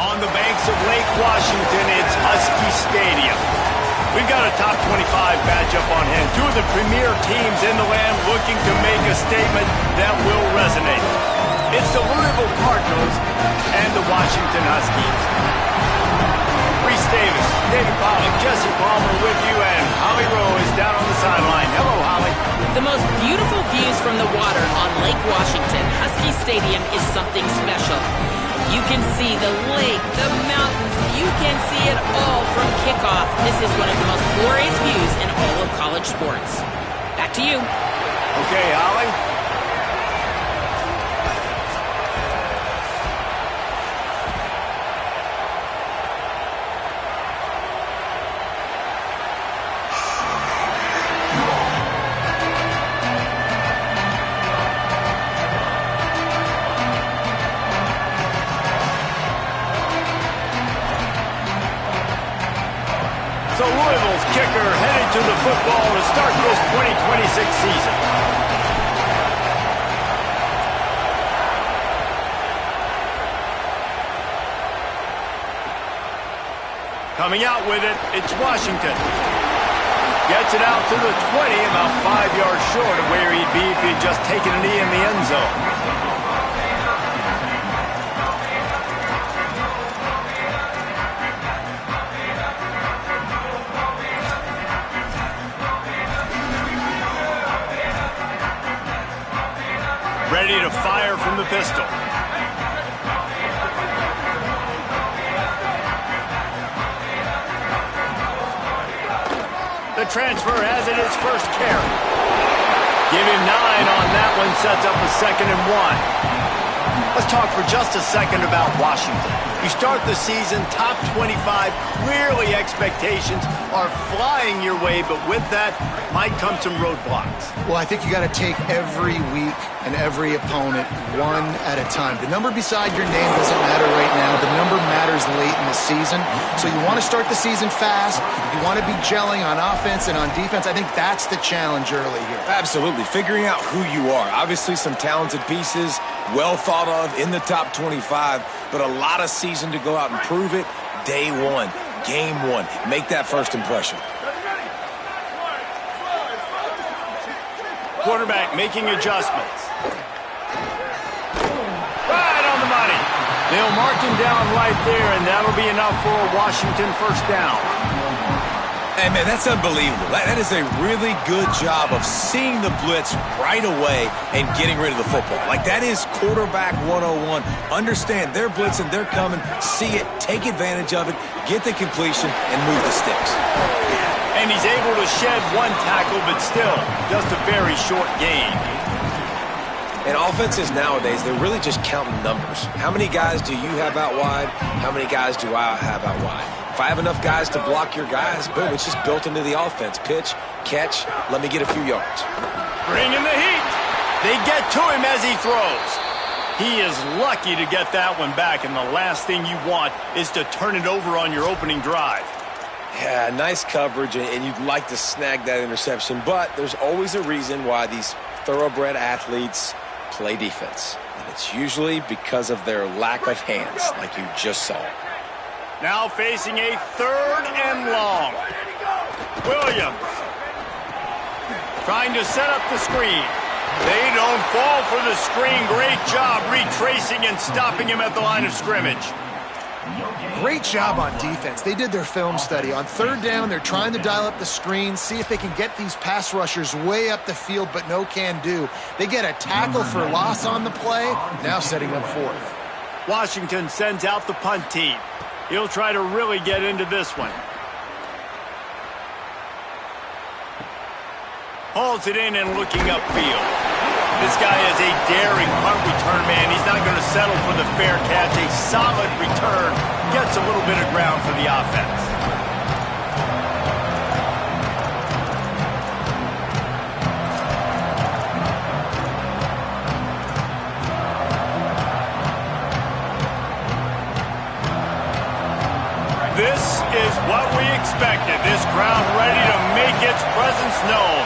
On the banks of Lake Washington, it's Husky Stadium. We've got a top 25 matchup on hand. Two of the premier teams in the land looking to make a statement that will resonate. It's the Louisville Cardinals and the Washington Huskies. Reese Davis, David Pollack, Jesse Palmer with you, and Holly Rowe is down on the sideline. Hello, Holly. The most beautiful views from the water on Lake Washington. Husky Stadium is something special. You can see the lake, the mountains. You can see it all from kickoff. This is one of the most glorious views in all of college sports. Back to you. Okay, Holly. So Louisville's kicker headed to the football to start this 2026 season. Coming out with it, it's Washington. Gets it out to the 20, about 5 yards short of where he'd be if he'd just taken a knee in the end zone. Ready to fire from the pistol. The transfer has it his first carry. Give him 9 on that one, sets up a 2nd and 1. Let's talk for just a second about Washington. You start the season top 25, clearly expectations are flying your way, but with that might come some roadblocks. Well, I think you got to take every week and every opponent one at a time. The number beside your name doesn't matter right now. The number matters late in the season. So you want to start the season fast. You want to be gelling on offense and on defense. I think that's the challenge early here. Absolutely. Figuring out who you are. Obviously some talented pieces, well thought of in the top 25, but a lot of season to go out and prove it. Day one, game one. Make that first impression. Quarterback making adjustments. Right on the money. They'll mark him down right there, and that'll be enough for a Washington first down. Hey, man, that's unbelievable. That is a really good job of seeing the blitz right away and getting rid of the football. Like, that is quarterback 101. Understand they're blitzing, they're coming, see it, take advantage of it, get the completion, and move the sticks. And he's able to shed one tackle, but still, just a very short gain. And offenses nowadays, they're really just counting numbers. How many guys do you have out wide? How many guys do I have out wide? If I have enough guys to block your guys, boom, it's just built into the offense. Pitch, catch, let me get a few yards. Bring in the heat. They get to him as he throws. He is lucky to get that one back, and the last thing you want is to turn it over on your opening drive. Yeah, nice coverage, and you'd like to snag that interception, but there's always a reason why these thoroughbred athletes play defense. And it's usually because of their lack of hands, like you just saw. Now facing a 3rd and long. Williams trying to set up the screen. They don't fall for the screen. Great job retracing and stopping him at the line of scrimmage. Great job on defense. They did their film study. On 3rd down, they're trying to dial up the screen, see if they can get these pass rushers way up the field, but no can do. They get a tackle for loss on the play, now setting up 4th. Washington sends out the punt team. He'll try to really get into this one. Hauls it in and looking upfield. This guy is a daring punt return man. He's not going to settle for the fair catch. A solid return. Gets a little bit of ground for the offense. This is what we expected. This crowd ready to make its presence known.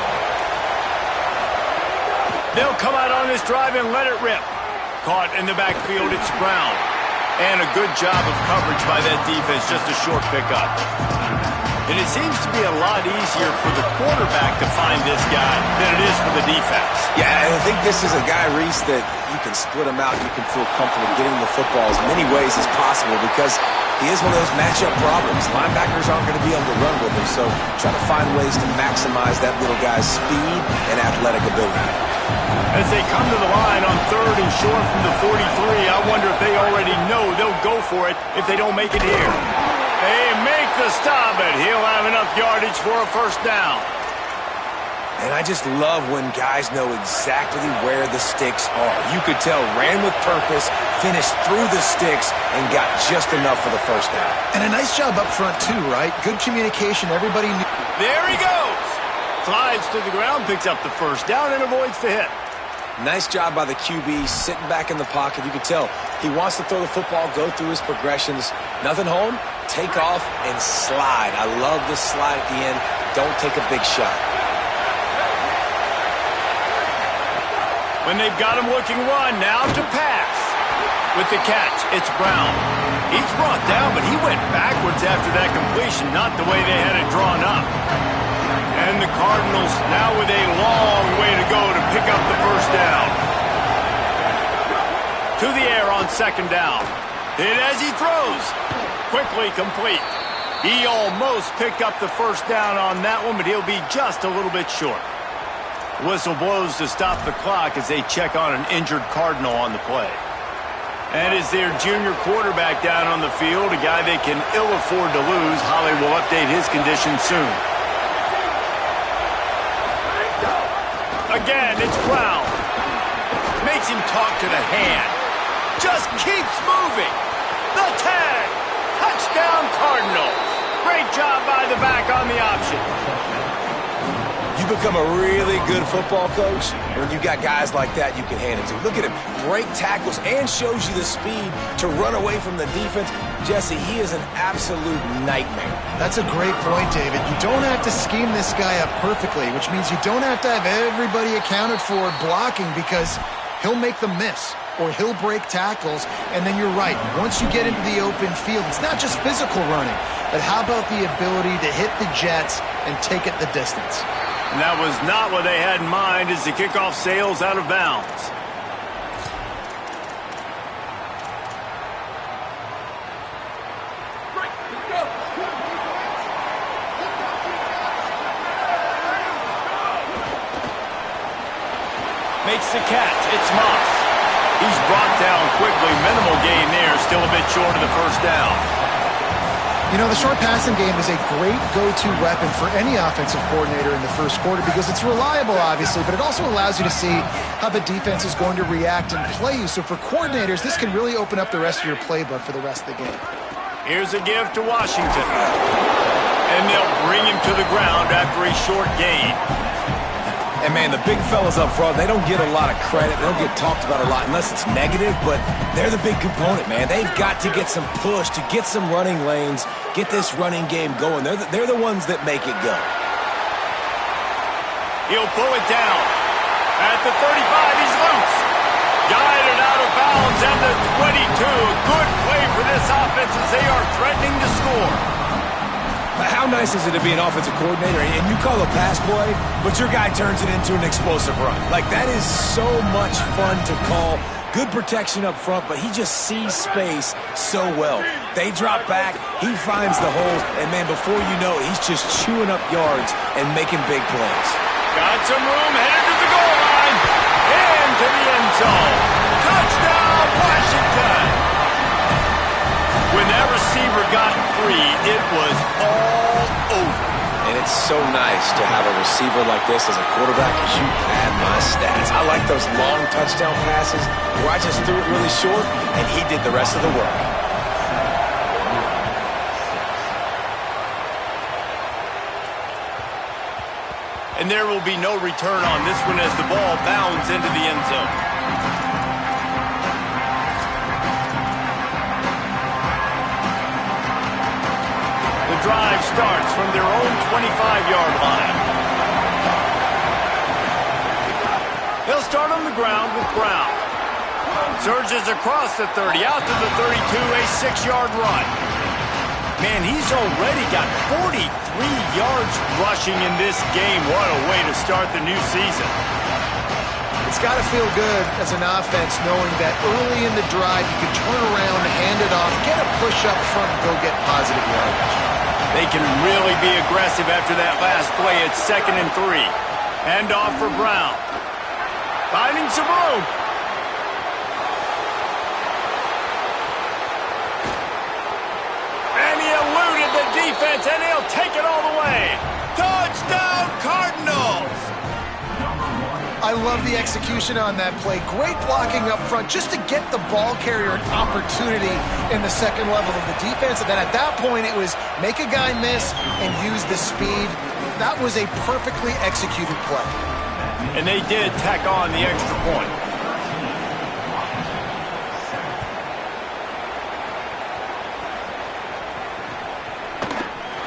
They'll come out on this drive and let it rip. Caught in the backfield, it's Brown. And a good job of coverage by that defense, just a short pickup. And it seems to be a lot easier for the quarterback to find this guy than it is for the defense. Yeah, and I think this is a guy, Reese, that you can split him out. You can feel comfortable getting the football as many ways as possible because he is one of those matchup problems. Linebackers aren't going to be able to run with him, so try to find ways to maximize that little guy's speed and athletic ability. As they come to the line on 3rd and short from the 43, I wonder if they already know they'll go for it if they don't make it here. They make the stop, and he'll have enough yardage for a first down. And I just love when guys know exactly where the sticks are. You could tell, ran with purpose, finished through the sticks, and got just enough for the first down. And a nice job up front, too, right? Good communication. Everybody knew. There he goes. Slides to the ground, picks up the first down, and avoids the hit. Nice job by the QB, sitting back in the pocket. You can tell he wants to throw the football, go through his progressions. Nothing home, take off, and slide. I love the slide at the end. Don't take a big shot. When they've got him looking run, now to pass. With the catch, it's Brown. He's brought down, but he went backwards after that completion, not the way they had it drawn up. And the Cardinals now with a long way to go to pick up the first down. To the air on 2nd down. Hit as he throws. Quickly complete. He almost picked up the first down on that one, but he'll be just a little bit short. Whistle blows to stop the clock as they check on an injured Cardinal on the play. And as their junior quarterback down on the field, a guy they can ill afford to lose, Holly will update his condition soon. Again, it's Brown. Makes him talk to the hand. Just keeps moving. The tag. Touchdown Cardinals. Great job by the back on the option. You become a really good football coach when you got guys like that you can hand it to. Look at him, break tackles and shows you the speed to run away from the defense. Jesse, he is an absolute nightmare. That's a great point, David. You don't have to scheme this guy up perfectly, which means you don't have to have everybody accounted for blocking because he'll make them miss or he'll break tackles. And then you're right. Once you get into the open field, it's not just physical running, but how about the ability to hit the jets and take it the distance? And that was not what they had in mind as the kickoff sails out of bounds. Makes the catch. It's Moss. He's brought down quickly. Minimal gain there. Still a bit short of the first down. You know, the short passing game is a great go-to weapon for any offensive coordinator in the first quarter because it's reliable, obviously, but it also allows you to see how the defense is going to react and play you. So for coordinators, this can really open up the rest of your playbook for the rest of the game. Here's a give to Washington. And they'll bring him to the ground after a short gain. And, man, the big fellas up front, they don't get a lot of credit. They don't get talked about a lot unless it's negative, but they're the big component, man. They've got to get some push, to get some running lanes, get this running game going. They're the ones that make it go. He'll pull it down. At the 35, he's loose. Guided out of bounds at the 22. Good play for this offense as they are threatening to score. How nice is it to be an offensive coordinator and you call a pass play, but your guy turns it into an explosive run? Like, that is so much fun to call. Good protection up front, but he just sees space so well. They drop back, he finds the holes, and, man, before you know it, he's just chewing up yards and making big plays. Got some room, headed to the goal line, and to the end zone. Touchdown, Washington! When that receiver got free, it was all over. And it's so nice to have a receiver like this as a quarterback because you pad my stats. I like those long touchdown passes where I just threw it really short and he did the rest of the work. And there will be no return on this one as the ball bounds into the end zone. The drive starts from their own 25-yard line. They'll start on the ground with Brown. Surges across the 30, out to the 32, a 6-yard run. Man, he's already got 43 yards rushing in this game. What a way to start the new season. It's got to feel good as an offense knowing that early in the drive you can turn around, hand it off, get a push up front, and go get positive yardage. They can really be aggressive after that last play. It's 2nd and 3. Hand off for Brown. Finding some room. And he eluded the defense, and he'll take it all the way. Touchdown, Cardinals! I love the execution on that play. Great blocking up front just to get the ball carrier an opportunity in the second level of the defense. And then at that point, it was make a guy miss and use the speed. That was a perfectly executed play. And they did tack on the extra point.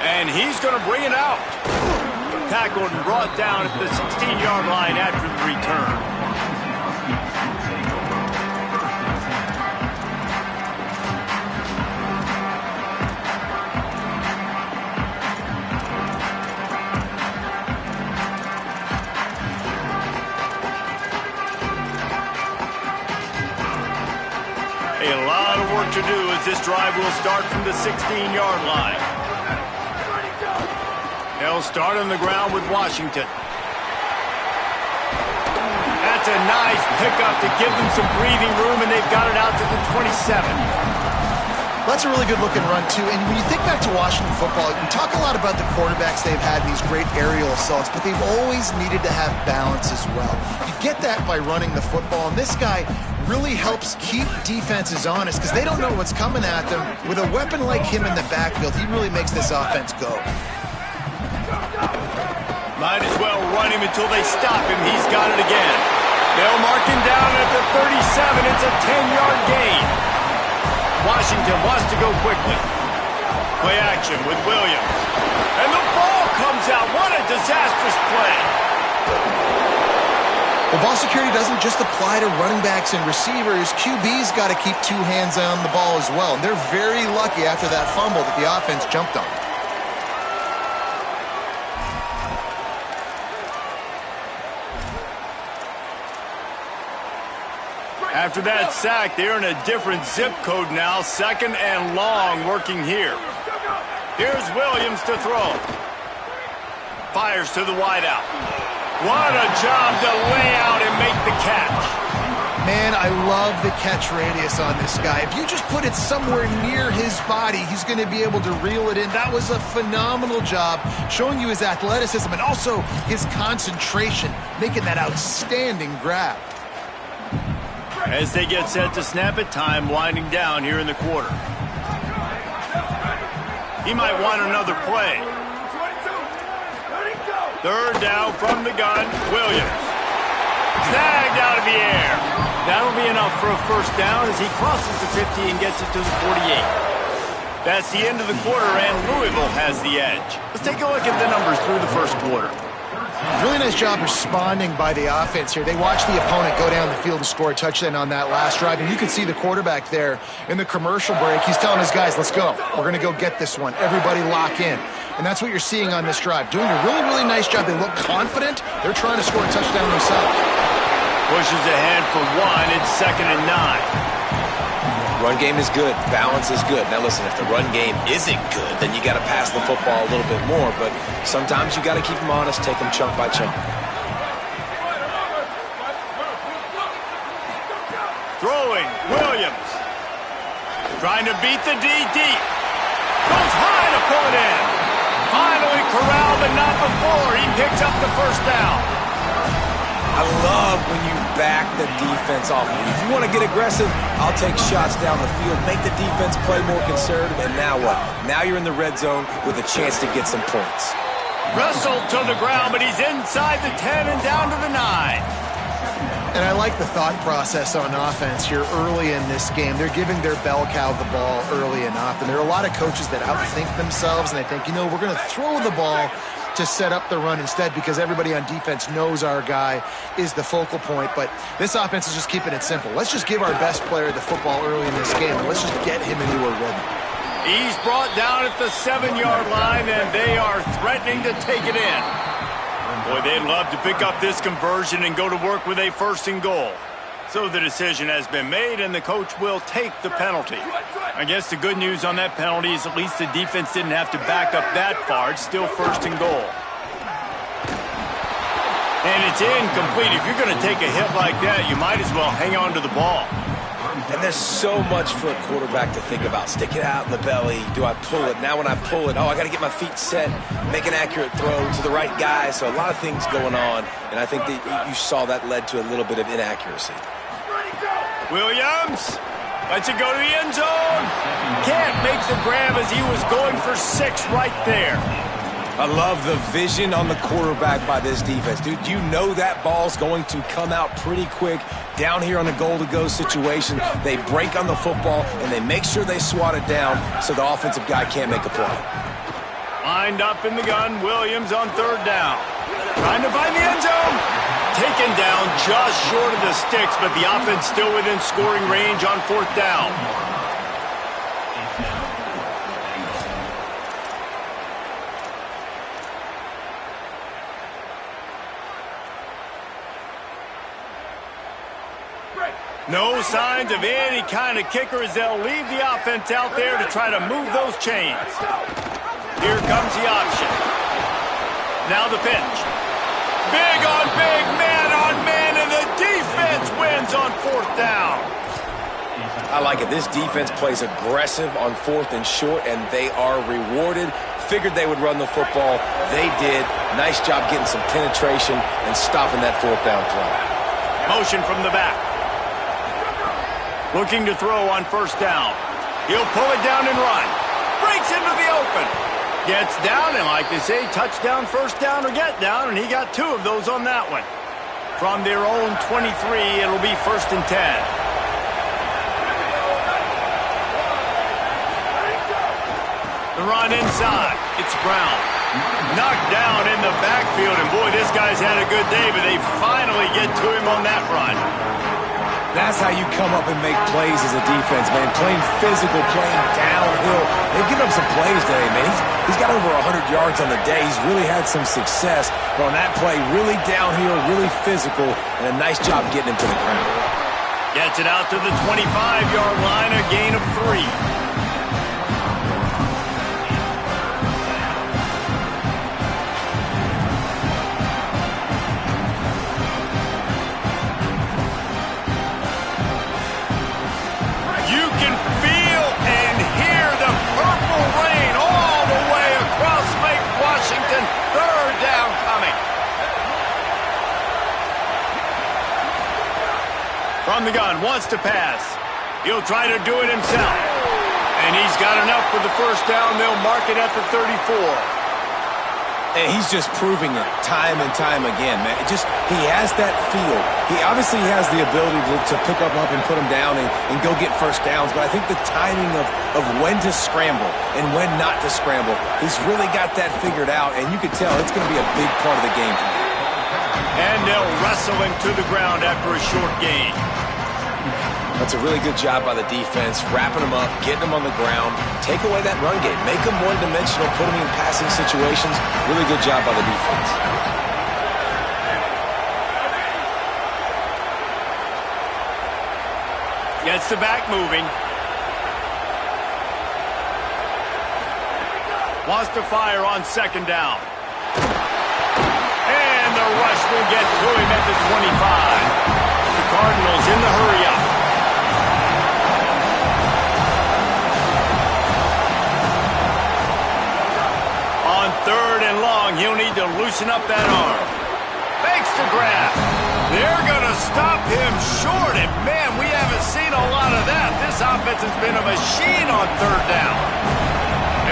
And he's going to bring it out. Tackled and brought down at the 16-yard line after the return. A lot of work to do as this drive will start from the 16-yard line. They'll start on the ground with Washington. That's a nice pickup to give them some breathing room, and they've got it out to the 27. That's a really good-looking run, too. And when you think back to Washington football, we talk a lot about the quarterbacks they've had, these great aerial assaults, but they've always needed to have balance as well. You get that by running the football, and this guy really helps keep defenses honest because they don't know what's coming at them. With a weapon like him in the backfield, he really makes this offense go. Might as well run him until they stop him. He's got it again. They'll mark him down at the 37. It's a 10-yard gain. Washington wants to go quickly. Play action with Williams. And the ball comes out. What a disastrous play. Well, ball security doesn't just apply to running backs and receivers. QB's got to keep 2 hands on the ball as well. And they're very lucky after that fumble that the offense jumped on. After that sack, they're in a different zip code now. 2nd and long working here. Here's Williams to throw. Fires to the wideout. What a job to lay out and make the catch. Man, I love the catch radius on this guy. If you just put it somewhere near his body, he's going to be able to reel it in. That was a phenomenal job, showing you his athleticism and also his concentration, making that outstanding grab. As they get set to snap it, time winding down here in the quarter. He might want another play. 3rd down from the gun, Williams. Snagged out of the air. That'll be enough for a 1st down as he crosses the 50 and gets it to the 48. That's the end of the quarter, and Louisville has the edge. Let's take a look at the numbers through the 1st quarter. Really nice job responding by the offense here. They watched the opponent go down the field and score a touchdown on that last drive, and you can see the quarterback there in the commercial break. He's telling his guys, let's go. We're going to go get this one. Everybody lock in. And that's what you're seeing on this drive. Doing a really, really nice job. They look confident. They're trying to score a touchdown themselves. Pushes ahead for 1. It's 2nd and 9. Run game is good. Balance is good. Now listen, if the run game isn't good, then you got to pass the football a little bit more. But sometimes you got to keep them honest, take them chunk by chunk. Throwing, Williams. Trying to beat the D deep. Goes high to pull it in. Finally corralled, but not before. He picks up the 1st down. I love when you back the defense off. If you want to get aggressive, I'll take shots down the field, make the defense play more conservative, and now what? Now you're in the red zone with a chance to get some points. Wrestled to the ground, but he's inside the 10 and down to the 9. And I like the thought process on offense here early in this game. They're giving their bell cow the ball early enough, and there are a lot of coaches that outthink themselves, and they think, you know, we're going to throw the ball to set up the run instead because everybody on defense knows our guy is the focal point. But this offense is just keeping it simple. Let's just give our best player the football early in this game, and let's just get him into a rhythm. He's brought down at the 7-yard line, and they are threatening to take it in. Boy, they'd love to pick up this conversion and go to work with a 1st and goal. So the decision has been made, and the coach will take the penalty. I guess the good news on that penalty is at least the defense didn't have to back up that far. It's still 1st and goal. And it's incomplete. If you're going to take a hit like that, you might as well hang on to the ball. And there's so much for a quarterback to think about. Stick it out in the belly. Do I pull it? Now when I pull it, I got to get my feet set, make an accurate throw to the right guy. So a lot of things going on, and I think that you saw that led to a little bit of inaccuracy. Williams lets it go to the end zone. Can't make the grab as he was going for 6 right there. I love the vision on the quarterback by this defense. Dude, you know that ball's going to come out pretty quick. Down here on the goal-to-go situation, they break on the football, and they make sure they swat it down so the offensive guy can't make a play. Lined up in the gun, Williams on 3rd down. Trying to find the end zone. Taken down just short of the sticks, but the offense still within scoring range on 4th down. No signs of any kind of kicker as they'll leave the offense out there to try to move those chains. Here comes the option. Now the pitch. Big on big, man on man, and the defense wins on 4th down. I like it. This defense plays aggressive on 4th and short, and they are rewarded. Figured they would run the football. They did. Nice job getting some penetration and stopping that 4th down play. Motion from the back. Looking to throw on 1st down. He'll pull it down and run. Breaks into the open. Gets down, and like they say, touchdown, 1st down, or get down, and he got 2 of those on that one. From their own 23, it'll be 1st and 10. The run inside. It's Brown. Knocked down in the backfield, and boy, this guy's had a good day, but they finally get to him on that run. That's how you come up and make plays as a defense, man. Playing physical, playing downhill. They've given up some plays today, man. He's got over 100 yards on the day. He's really had some success. But on that play, really downhill, really physical, and a nice job getting him to the ground. Gets it out to the 25-yard line, a gain of 3. From the gun, wants to pass. He'll try to do it himself. And he's got enough for the 1st down. They'll mark it at the 34. And he's just proving it time and time again, man. He has that feel. He obviously has the ability to pick up and put him down and go get 1st downs. But I think the timing of when to scramble and when not to scramble, he's really got that figured out. And you can tell it's going to be a big part of the game. And they'll wrestle him to the ground after a short gain. That's a really good job by the defense, wrapping them up, getting them on the ground, take away that run game, make them one-dimensional, put them in passing situations. Really good job by the defense. Gets the back moving. Wants to fire on 2nd down. And the rush will get to him at the 25. The Cardinals in the hurry-up. On 3rd and long, he'll need to loosen up that arm. Makes the grab. They're going to stop him short, and man, we haven't seen a lot of that. This offense has been a machine on 3rd down.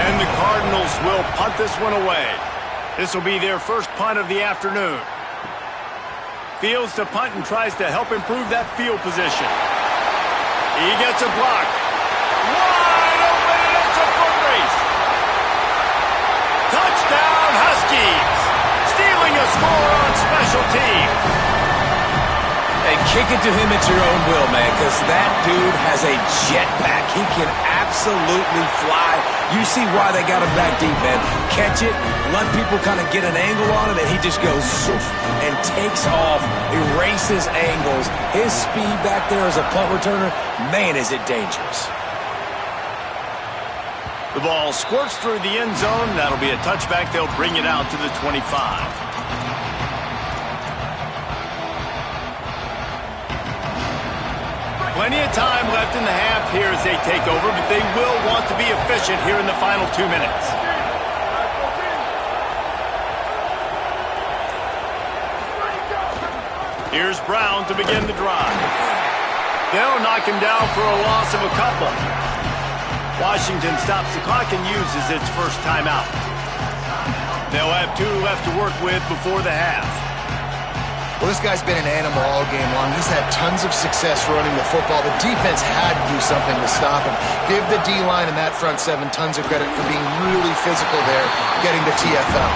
And the Cardinals will punt this one away. This will be their first punt of the afternoon. Fields to punt and tries to help improve that field position. He gets a block. Wide open, and it's a foot race. Touchdown, Huskies. score on special teams. Hey, kick it to him at your own will, man, because that dude has a jetpack. He can absolutely fly. You see why they got him back deep, man. Catch it, let people kind of get an angle on it, and he just goes zoof, and takes off, erases angles. His speed back there as a punt returner, man, is it dangerous. The ball squirts through the end zone. That'll be a touchback. They'll bring it out to the 25. Plenty of time left in the half here as they take over, but they will want to be efficient here in the final 2 minutes. Here's Brown to begin the drive. They'll knock him down for a loss of a couple. Washington stops the clock and uses its first timeout. They'll have 2 left to work with before the half. Well, this guy's been an animal all game long. He's had tons of success running the football. The defense had to do something to stop him. Give the D-line and that front 7 tons of credit for being really physical there, getting the TFL.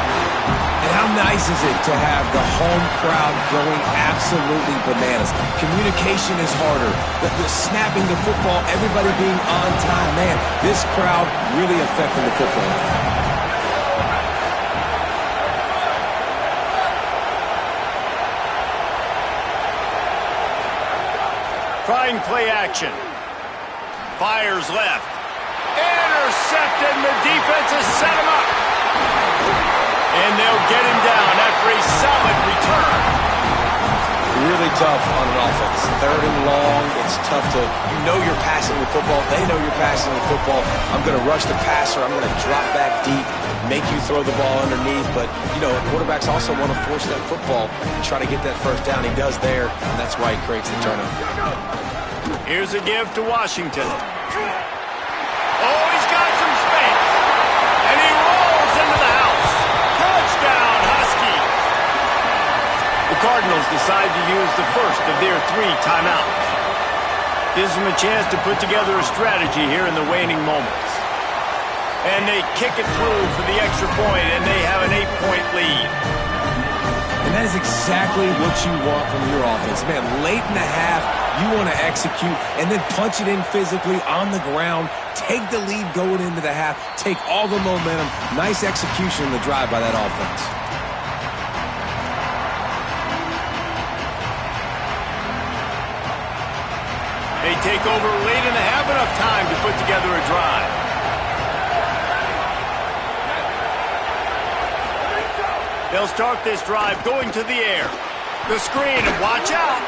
And how nice is it to have the home crowd going absolutely bananas? Communication is harder. The snapping the football, everybody being on time. Man, this crowd really affecting the football. Trying play action. Fires left. Intercepted, and the defense has set him up. And they'll get him down after a solid return. Really tough on an offense. 3rd and long, it's tough to, you know you're passing the football. They know you're passing the football. I'm going to rush the passer. I'm going to drop back deep, make you throw the ball underneath. But, you know, quarterbacks also want to force that football and try to get that first down. He does there, and that's why he creates the turnover. Here's a give to Washington. Oh, he's got some space. And he rolls into the house. Touchdown, Husky. The Cardinals decide to use the first of their 3 timeouts. Gives them a chance to put together a strategy here in the waning moments. And they kick it through for the extra point, and they have an 8-point lead. And that is exactly what you want from your offense. Man, late in the half, you want to execute and then punch it in physically on the ground. Take the lead going into the half. Take all the momentum. Nice execution in the drive by that offense. They take over late in the half, enough time to put together a drive. They'll start this drive going to the air. The screen, and watch out.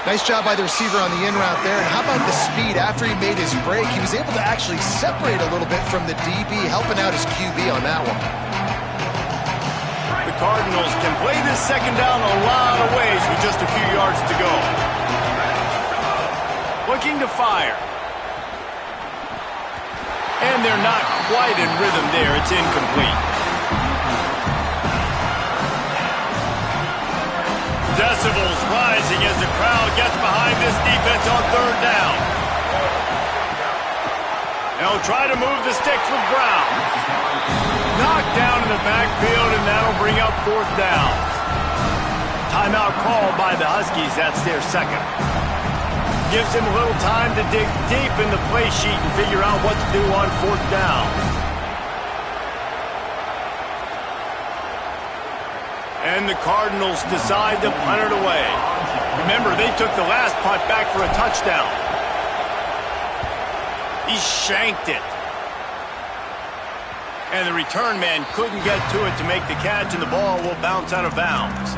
Nice job by the receiver on the in route there. And how about the speed after he made his break? He was able to actually separate a little bit from the DB, helping out his QB on that one. The Cardinals can play this second down a lot of ways with just a few yards to go. Looking to fire. And they're not quite in rhythm there. It's incomplete. Decibels rising as the crowd gets behind this defense on 3rd down. They'll try to move the sticks with Brown. Knocked down in the backfield, and that'll bring up 4th down. Timeout called by the Huskies. That's their 2nd. Gives him a little time to dig deep in the play sheet and figure out what to do on 4th down. And the Cardinals decide to punt it away. Remember, they took the last punt back for a touchdown. He shanked it. And the return man couldn't get to it to make the catch, and the ball will bounce out of bounds.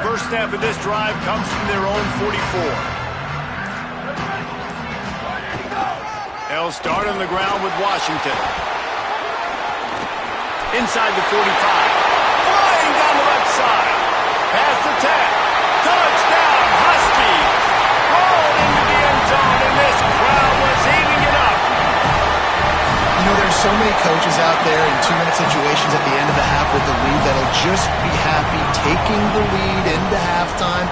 First snap of this drive comes from their own 44. They'll start on the ground with Washington. Inside the 45. Flying down the left side. Past the 10. Touchdown, Husky. Rolled into the end zone, and this crowd was eating it up. You know, there's so many coaches out there in 2-minute situations at the end of the half with the lead that'll just be happy taking the lead into halftime.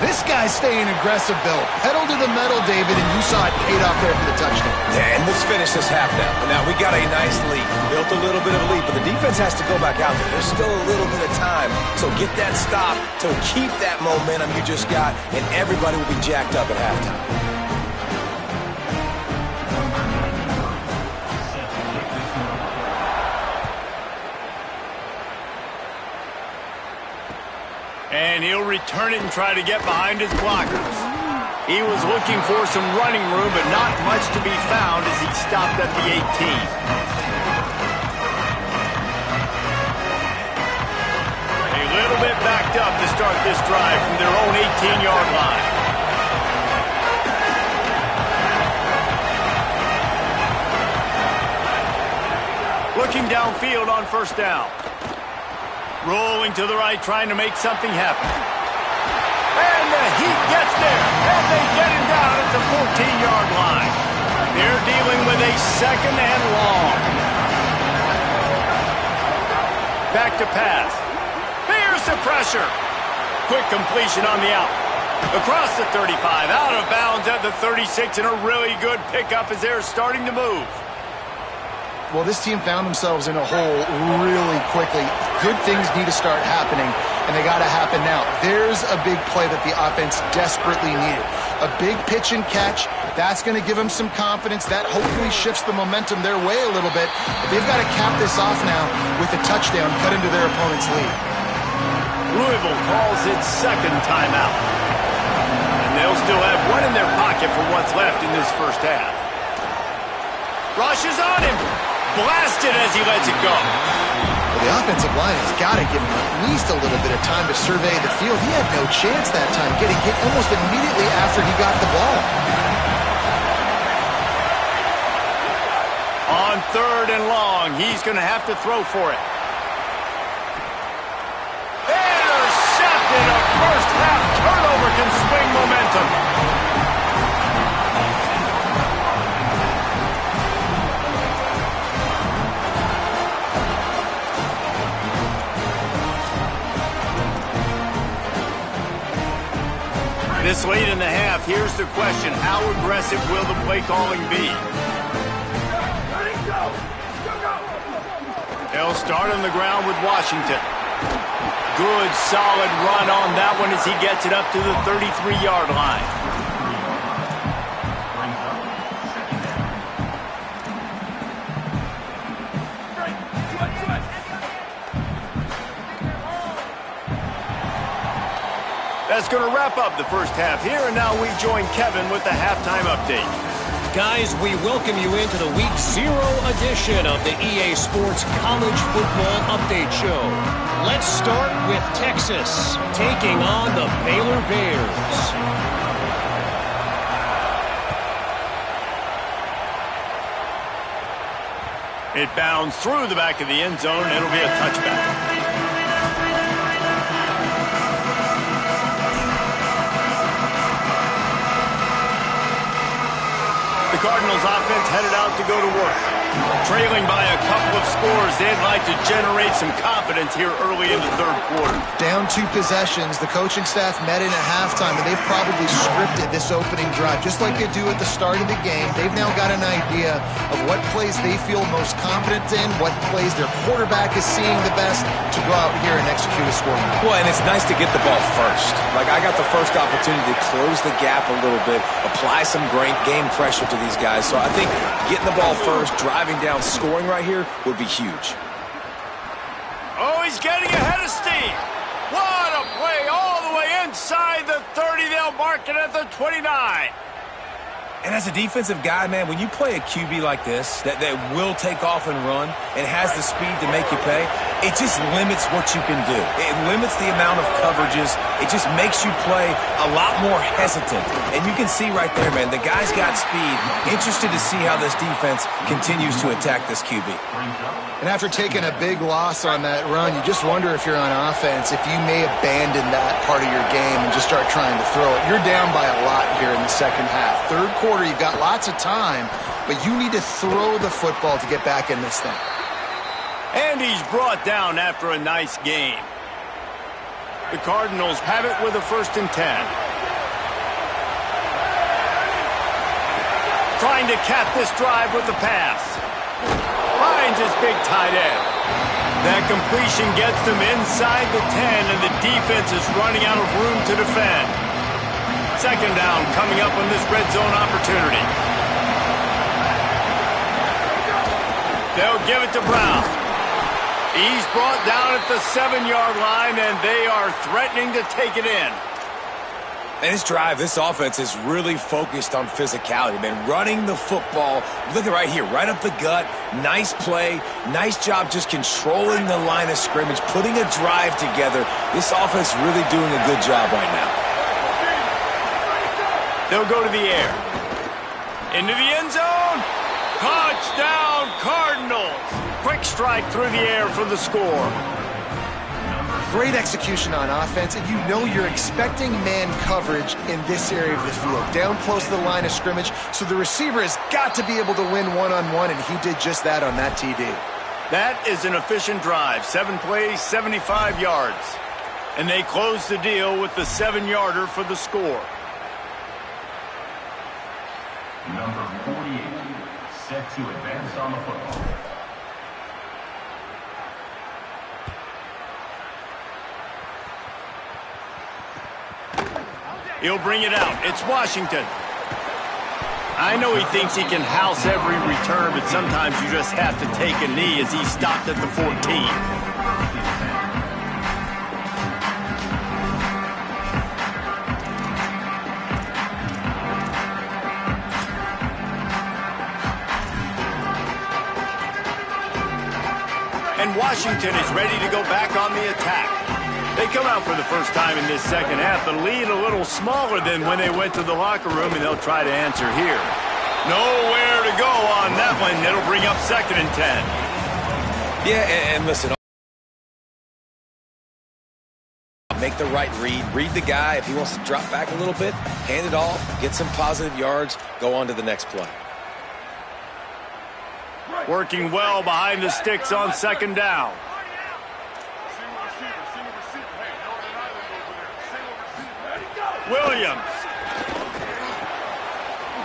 This guy's staying aggressive, Bill. Pedal to the metal, David, and you saw it paid off there for the touchdown. Yeah, and let's finish this half now. Now, we got a nice lead. Built a little bit of a lead, but the defense has to go back out there. There's still a little bit of time. So get that stop to keep that momentum you just got, and everybody will be jacked up at halftime. And he'll return it and try to get behind his blockers. He was looking for some running room, but not much to be found as he stopped at the 18. A little bit backed up to start this drive from their own 18-yard line. Looking downfield on first down. Rolling to the right, trying to make something happen. And the heat gets there, and they get him down at the 14-yard line. They're dealing with a second and long. Back to pass. Here's the pressure. Quick completion on the out. Across the 35, out of bounds at the 36, and a really good pickup as they're starting to move. Well, this team found themselves in a hole really quickly. Good things need to start happening, and they got to happen now. There's a big play that the offense desperately needed. A big pitch and catch. That's going to give them some confidence. That hopefully shifts the momentum their way a little bit. But they've got to cap this off now with a touchdown cut into their opponent's lead. Louisville calls its second timeout. And they'll still have one in their pocket for what's left in this first half. Rushes on him. Blasted as he lets it go. Well, the offensive line has got to give him at least a little bit of time to survey the field. He had no chance that time, getting hit almost immediately after he got the ball. On third and long, he's going to have to throw for it. Intercepted. A first half turnover can swing momentum. This late in the half, here's the question. How aggressive will the play calling be? They'll start on the ground with Washington. Good, solid run on that one as he gets it up to the 33-yard line. That's going to wrap up the first half here, and now we join Kevin with the halftime update. Guys, we welcome you into the Week 0 edition of the EA Sports College Football Update Show. Let's start with Texas, taking on the Baylor Bears. It bounds through the back of the end zone, and it'll be a touchback. The Cardinals offense headed out to go to work. Trailing by a couple of scores, they'd like to generate some confidence here early in the third quarter. Down 2 possessions, the coaching staff met in at halftime, and they've probably scripted this opening drive, just like they do at the start of the game. They've now got an idea of what plays they feel most confident in, what plays their quarterback is seeing the best to go out here and execute a scoring. Well, and it's nice to get the ball first. Like, I got the first opportunity to close the gap a little bit, apply some great game pressure to these guys. So I think getting the ball first, driving down, scoring right here would be huge. Oh, he's getting ahead of steam. What a play all the way inside the 30. They'll mark it at the 29. And as a defensive guy, man, when you play a QB like this that will take off and run and has the speed to make you pay, it just limits what you can do. It limits the amount of coverages. It just makes you play a lot more hesitant. And you can see right there, man, the guy's got speed. Interested to see how this defense continues to attack this QB. And after taking a big loss on that run, you just wonder if you're on offense, if you may abandon that part of your game and just start trying to throw it. You're down by a lot here in the second half. Third quarter, you've got lots of time, but you need to throw the football to get back in this thing. And he's brought down after a nice game. The Cardinals have it with a 1st and 10. trying to cap this drive with the pass. Finds his big tight end. That completion gets them inside the 10, and the defense is running out of room to defend. Second down coming up on this red zone opportunity. They'll give it to Brown. He's brought down at the 7-yard line, and they are threatening to take it in. And this drive, this offense is really focused on physicality, man. Running the football, look at right here, right up the gut. Nice play, nice job just controlling the line of scrimmage, putting a drive together. This offense really doing a good job right now. They'll go to the air. Into the end zone. Touchdown, Cardinals. Quick strike through the air for the score. Great execution on offense, and you know you're expecting man coverage in this area of the field, down close to the line of scrimmage, so the receiver has got to be able to win one-on-one, and he did just that on that TD. That is an efficient drive. 7 plays, 75 yards. And they close the deal with the 7-yarder for the score. Number 48, set to advance on the football. He'll bring it out. It's Washington. I know he thinks he can house every return, but sometimes you just have to take a knee as he stopped at the 14. And Washington is ready to go back on the attack. They come out for the first time in this second half. The lead a little smaller than when they went to the locker room, and they'll try to answer here. Nowhere to go on that one. It'll bring up 2nd and 10. Yeah, and listen, make the right read. Read the guy. If he wants to drop back a little bit, hand it off, get some positive yards, go on to the next play. Working well behind the sticks on 2nd down. Williams.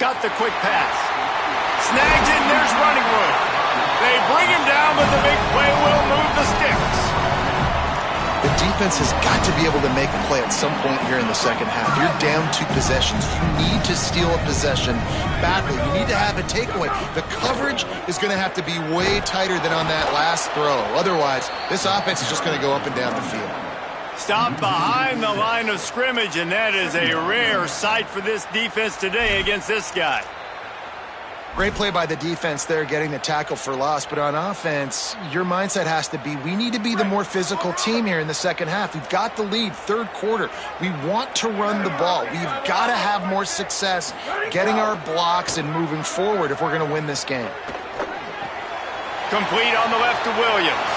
Got the quick pass. Snags in, there's running room. They bring him down, but the big play will move the sticks. The defense has got to be able to make a play at some point here in the second half. You're down 2 possessions. You need to steal a possession badly. You need to have a takeaway. The coverage is going to have to be way tighter than on that last throw. Otherwise, this offense is just going to go up and down the field. Stopped behind the line of scrimmage, and that is a rare sight for this defense today against this guy. Great play by the defense there, getting the tackle for loss. But on offense, your mindset has to be, we need to be the more physical team here in the second half. We've got the lead, 3rd quarter. We want to run the ball. We've got to have more success getting our blocks and moving forward if we're going to win this game. Complete on the left to Williams.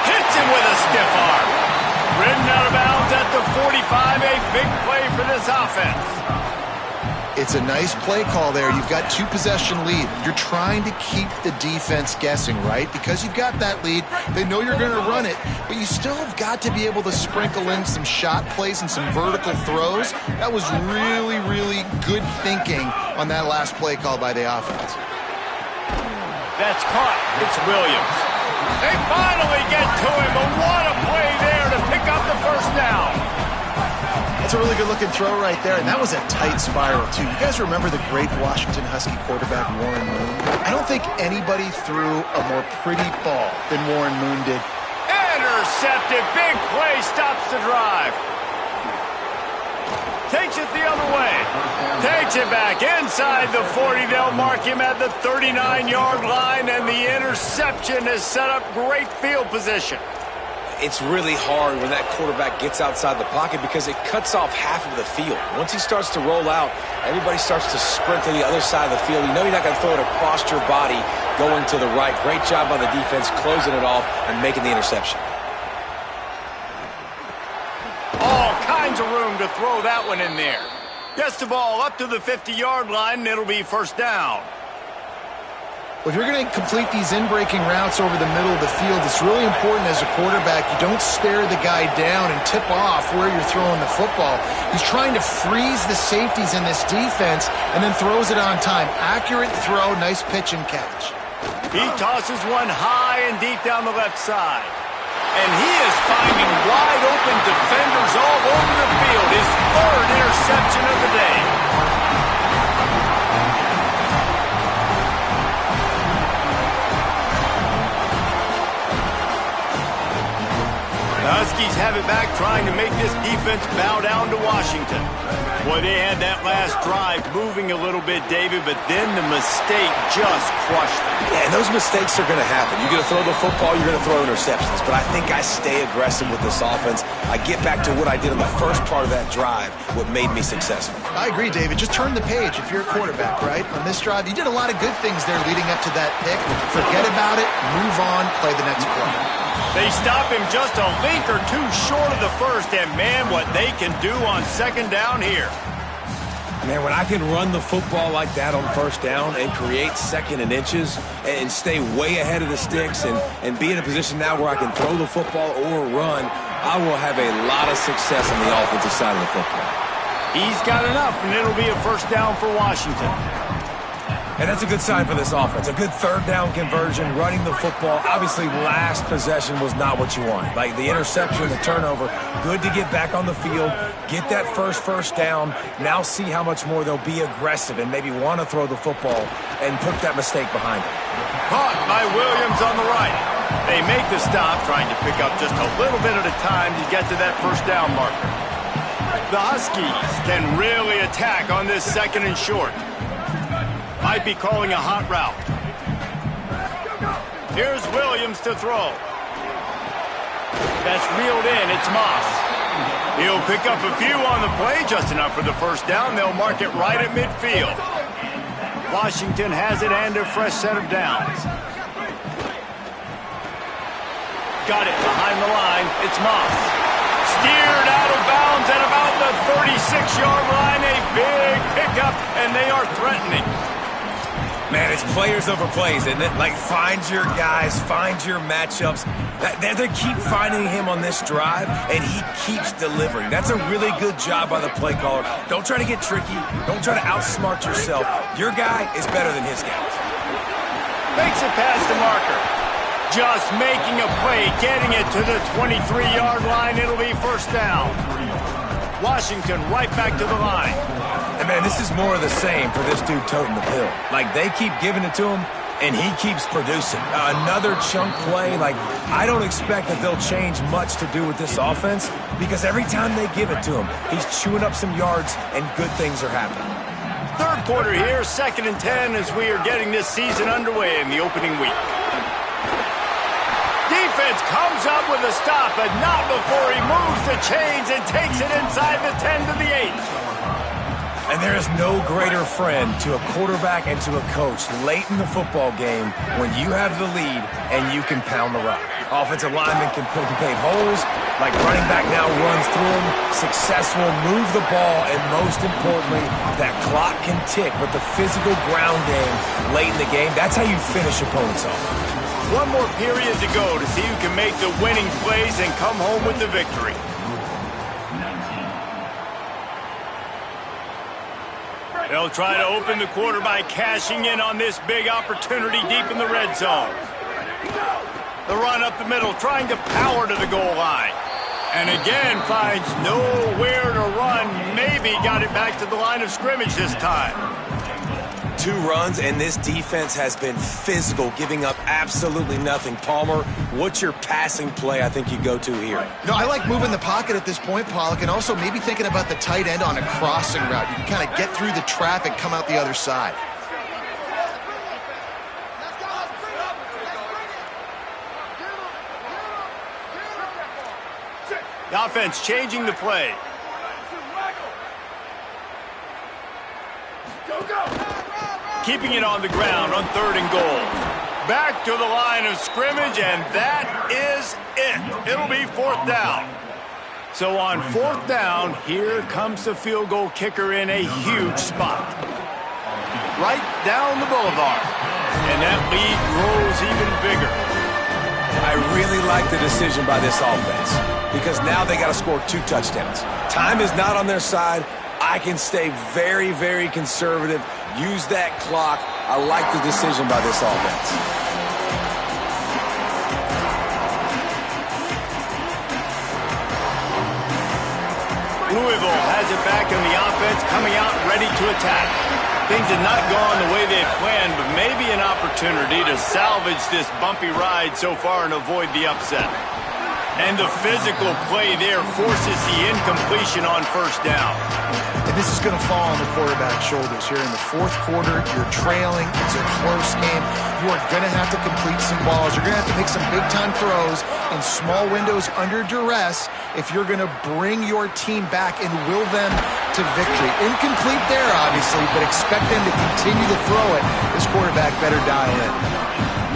Hits him with a stiff arm. Ridden out of bounds at the 45, a big play for this offense. It's a nice play call there. You've got 2 possession lead. You're trying to keep the defense guessing, right? Because you've got that lead. They know you're going to run it, but you still have got to be able to sprinkle in some shot plays and some vertical throws. That was really, really good thinking on that last play call by the offense. That's caught. It's Williams. They finally get to him, but what a play there to pick up the 1st down. That's a really good-looking throw right there, and that was a tight spiral, too. You guys remember the great Washington Husky quarterback Warren Moon? I don't think anybody threw a more pretty ball than Warren Moon did. Intercepted. Big play stops the drive. Takes it the other way. Takes it back inside the 40. They'll mark him at the 39-yard line, and the interception has set up great field position. It's really hard when that quarterback gets outside the pocket because it cuts off half of the field. Once he starts to roll out, everybody starts to sprint to the other side of the field. You know you're not going to throw it across your body going to the right. Great job by the defense closing it off and making the interception. All kinds of room to throw that one in there. Gets the ball up to the 50-yard line, and it'll be 1st down. Well, if you're going to complete these in-breaking routes over the middle of the field, it's really important as a quarterback you don't stare the guy down and tip off where you're throwing the football. He's trying to freeze the safeties in this defense and then throws it on time. Accurate throw, nice pitch and catch. He tosses one high and deep down the left side. And he is finding wide open defenders all over the field. His third interception of the day. The Huskies have it back, trying to make this defense bow down to Washington. Boy, they had that last drive moving a little bit, David, but then the mistake just crushed them. Yeah, and those mistakes are going to happen. You're going to throw the football, you're going to throw interceptions. But I think I stay aggressive with this offense. I get back to what I did in the first part of that drive, what made me successful. I agree, David. Just turn the page if you're a quarterback, right? On this drive, you did a lot of good things there leading up to that pick. Forget about it, move on, play the next play. They stop him just a link or two short of the first, and man, what they can do on second down here. Man, when I can run the football like that on first down and create second and inches and stay way ahead of the sticks and be in a position now where I can throw the football or run, I will have a lot of success on the offensive side of the football. He's got enough, and it'll be a first down for Washington. And that's a good sign for this offense. A good third down conversion, running the football. Obviously, last possession was not what you wanted. Like the interception, the turnover. Good to get back on the field, get that first down. Now see how much more they'll be aggressive and maybe want to throw the football and put that mistake behind them. Caught by Williams on the right. They make the stop, trying to pick up just a little bit at a time to get to that first down marker. The Huskies can really attack on this second and short. Might be calling a hot route. Here's Williams to throw. That's reeled in. It's Moss. He'll pick up a few on the play, just enough for the first down. They'll mark it right at midfield. Washington has it and a fresh set of downs. Got it behind the line. It's Moss. Steered out of bounds at about the 36-yard line. A big pickup, and they are threatening. Man, it's players over plays, isn't it? Like, find your guys, find your matchups. They keep finding him on this drive, and he keeps delivering. That's a really good job by the play caller. Don't try to get tricky. Don't try to outsmart yourself. Your guy is better than his guys. Makes it past the marker. Just making a play, getting it to the 23-yard line. It'll be first down. Washington right back to the line. And, man, this is more of the same for this dude toting the pill. Like, they keep giving it to him, and he keeps producing. Another chunk play. Like, I don't expect that they'll change much to do with this offense because every time they give it to him, he's chewing up some yards, and good things are happening. Third quarter here, 2nd and 10 as we are getting this season underway in the opening week. Defense comes up with a stop, but not before he moves the chains and takes it inside the 10 to the 8. And there is no greater friend to a quarterback and to a coach late in the football game when you have the lead and you can pound the rock. Offensive linemen can paint holes, like running back now runs through them, successful, move the ball, and most importantly, that clock can tick with the physical ground game late in the game. That's how you finish opponents off. One more period to go to see who can make the winning plays and come home with the victory. They'll try to open the quarter by cashing in on this big opportunity deep in the red zone. The run up the middle, trying to power to the goal line. And again, finds nowhere to run. Maybe got it back to the line of scrimmage this time. 2 runs, and this defense has been physical, giving up absolutely nothing. Palmer, what's your passing play I think you go to here? No, I like moving the pocket at this point, Pollock, and also maybe thinking about the tight end on a crossing route. You can kind of get through the traffic, come out the other side. The offense changing the play. Keeping it on the ground on 3rd and goal. Back to the line of scrimmage, and that is it. It'll be 4th down. So on 4th down, here comes the field goal kicker in a huge spot. Right down the boulevard. And that lead grows even bigger. I really like the decision by this offense because now they got to score 2 touchdowns. Time is not on their side. I can stay very, very conservative. Use that clock. I like the decision by this offense. Louisville has it back in the offense, coming out ready to attack. Things have not gone the way they had planned, but maybe an opportunity to salvage this bumpy ride so far and avoid the upset. And the physical play there forces the incompletion on first down. And this is going to fall on the quarterback's shoulders here in the fourth quarter. You're trailing. It's a close game. You are going to have to complete some balls. You're going to have to make some big-time throws in small windows under duress if you're going to bring your team back and will them to victory. Incomplete there, obviously, but expect them to continue to throw it. This quarterback better dial in.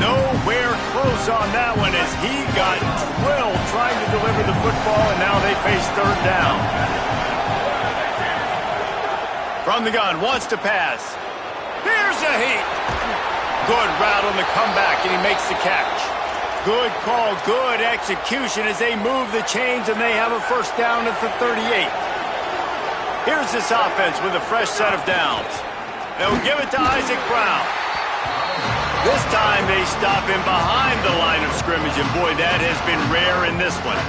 Nowhere close on that one as he got drilled trying to deliver the football, and now they face third down. From the gun, wants to pass. Here's a heat. Good route on the comeback, and he makes the catch. Good call, good execution as they move the chains, and they have a first down at the 38. Here's this offense with a fresh set of downs. They'll give it to Isaac Brown. This time they stop him behind the line of scrimmage, and boy, that has been rare in this one.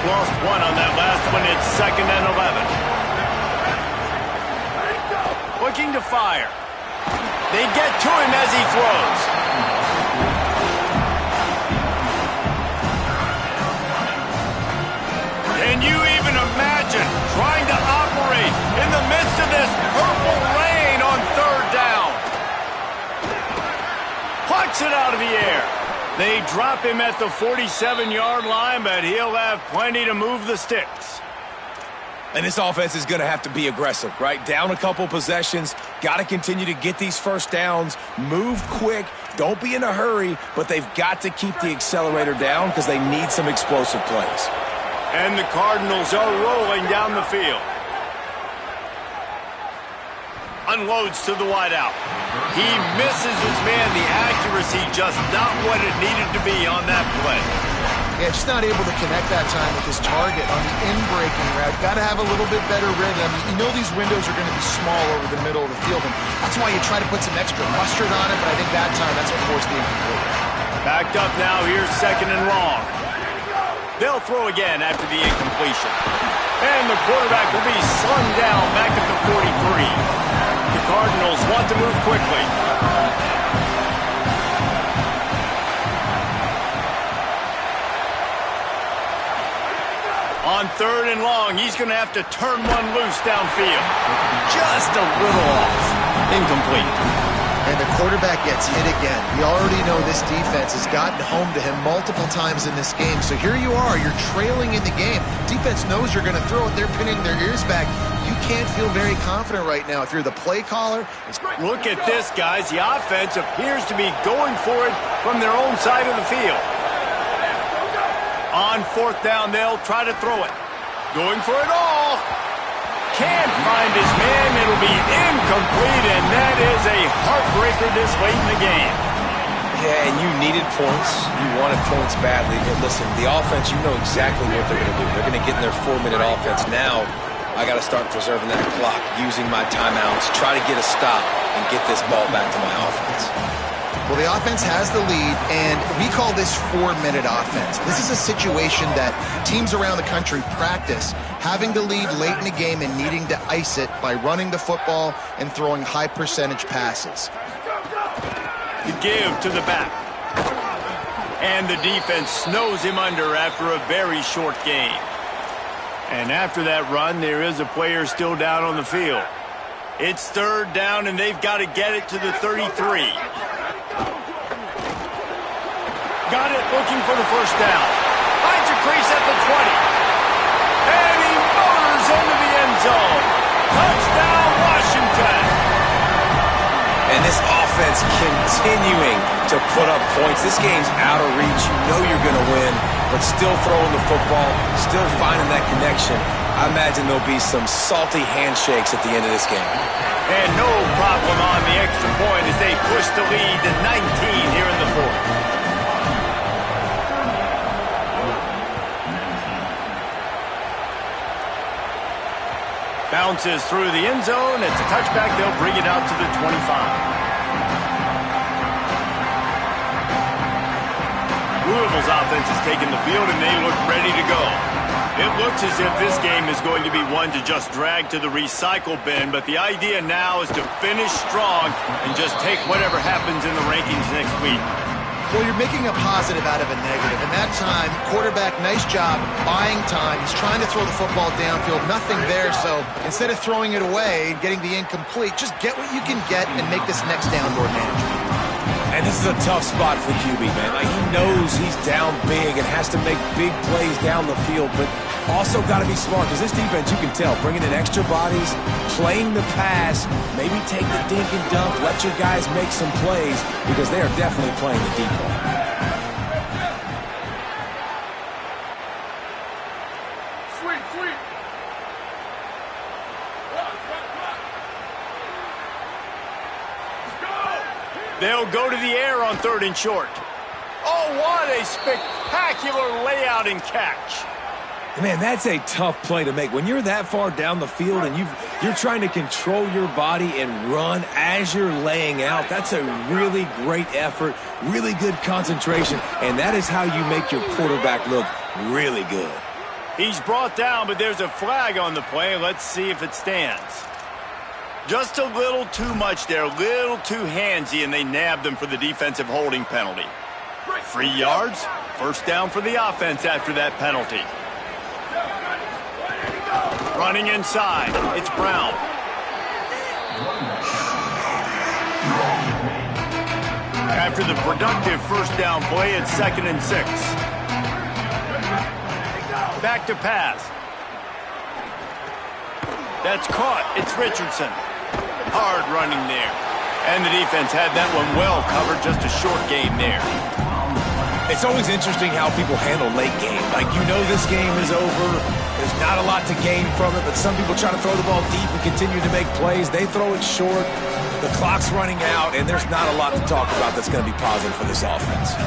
Lost one on that last one. It's 2nd and 11. Looking to fire. They get to him as he throws. Can you even imagine trying to operate in the midst of this purple rain on third down? Plucks it out of the air. They drop him at the 47-yard line, but he'll have plenty to move the sticks. And this offense is going to have to be aggressive, right? Down a couple possessions, got to continue to get these first downs, move quick, don't be in a hurry, but they've got to keep the accelerator down because they need some explosive plays. And the Cardinals are rolling down the field. Unloads to the wideout. He misses his man. The accuracy just not what it needed to be on that play. Yeah, just not able to connect that time with his target on the in-breaking route. Got to have a little bit better rhythm. You know these windows are going to be small over the middle of the field, and that's why you try to put some extra mustard on it, but I think that time that's what forced the incomplete. Backed up now. Here's 2nd and long. They'll throw again after the incompletion. And the quarterback will be slung down back at the 43. The Cardinals want to move quickly. On 3rd and long, he's going to have to turn one loose downfield. Just a little off. Incomplete. And the quarterback gets hit again. We already know this defense has gotten home to him multiple times in this game. So here you are, you're trailing in the game. Defense knows you're going to throw it. They're pinning their ears back. You can't feel very confident right now. If you're the play caller, look at this, guys. The offense appears to be going for it from their own side of the field. On 4th down, they'll try to throw it. Going for it all. Can't find his man. It'll be incomplete, and that is a heartbreaker this late in the game. Yeah, and you needed points. You wanted points badly. But listen, the offense, you know exactly what they're going to do. They're going to get in their 4-minute offense. Now, I got to start preserving that clock, using my timeouts, try to get a stop, and get this ball back to my offense. Well, the offense has the lead, and we call this 4-minute offense. This is a situation that teams around the country practice, having the lead late in the game and needing to ice it by running the football and throwing high-percentage passes. The give to the back. And the defense snows him under after a very short game. And after that run, there is a player still down on the field. It's 3rd down, and they've got to get it to the 33. Got it, looking for the first down. Finds a crease at the 20. And he motors into the end zone. Touchdown, Washington. And this offense continuing to put up points. This game's out of reach. You know you're going to win, but still throwing the football, still finding that connection. I imagine there'll be some salty handshakes at the end of this game. And no problem on the extra point as they push the lead to 19 here in the fourth. Bounces through the end zone. It's a touchback. They'll bring it out to the 25. Louisville's offense has taken the field, and they look ready to go. It looks as if this game is going to be one to just drag to the recycle bin, but the idea now is to finish strong and just take whatever happens in the rankings next week. Well, you're making a positive out of a negative. And that time, quarterback, nice job, buying time. He's trying to throw the football downfield, nothing there. So instead of throwing it away and getting the incomplete, just get what you can get and make this next down more manageable. And this is a tough spot for QB, man. Like, he knows he's down big and has to make big plays down the field, but also got to be smart because this defense, you can tell, bringing in extra bodies, playing the pass, maybe take the dink and dunk, let your guys make some plays because they are definitely playing the deep ball. They'll go to the air on 3rd and short. Oh, what a spectacular layout and catch. Man, that's a tough play to make. When you're that far down the field and you're trying to control your body and run as you're laying out, that's a really great effort, really good concentration, and that is how you make your quarterback look really good. He's brought down, but there's a flag on the play. Let's see if it stands. Just a little too much there, a little too handsy, and they nabbed them for the defensive holding penalty. 3 yards, first down for the offense after that penalty. Running inside, it's Brown. After the productive first down play, it's 2nd and 6. Back to pass. That's caught, it's Richardson. Hard running there. And the defense had that one well covered, just a short game there. It's always interesting how people handle late game. Like, you know this game is over. There's not a lot to gain from it, but some people try to throw the ball deep and continue to make plays. They throw it short. The clock's running out, and there's not a lot to talk about that's going to be positive for this offense.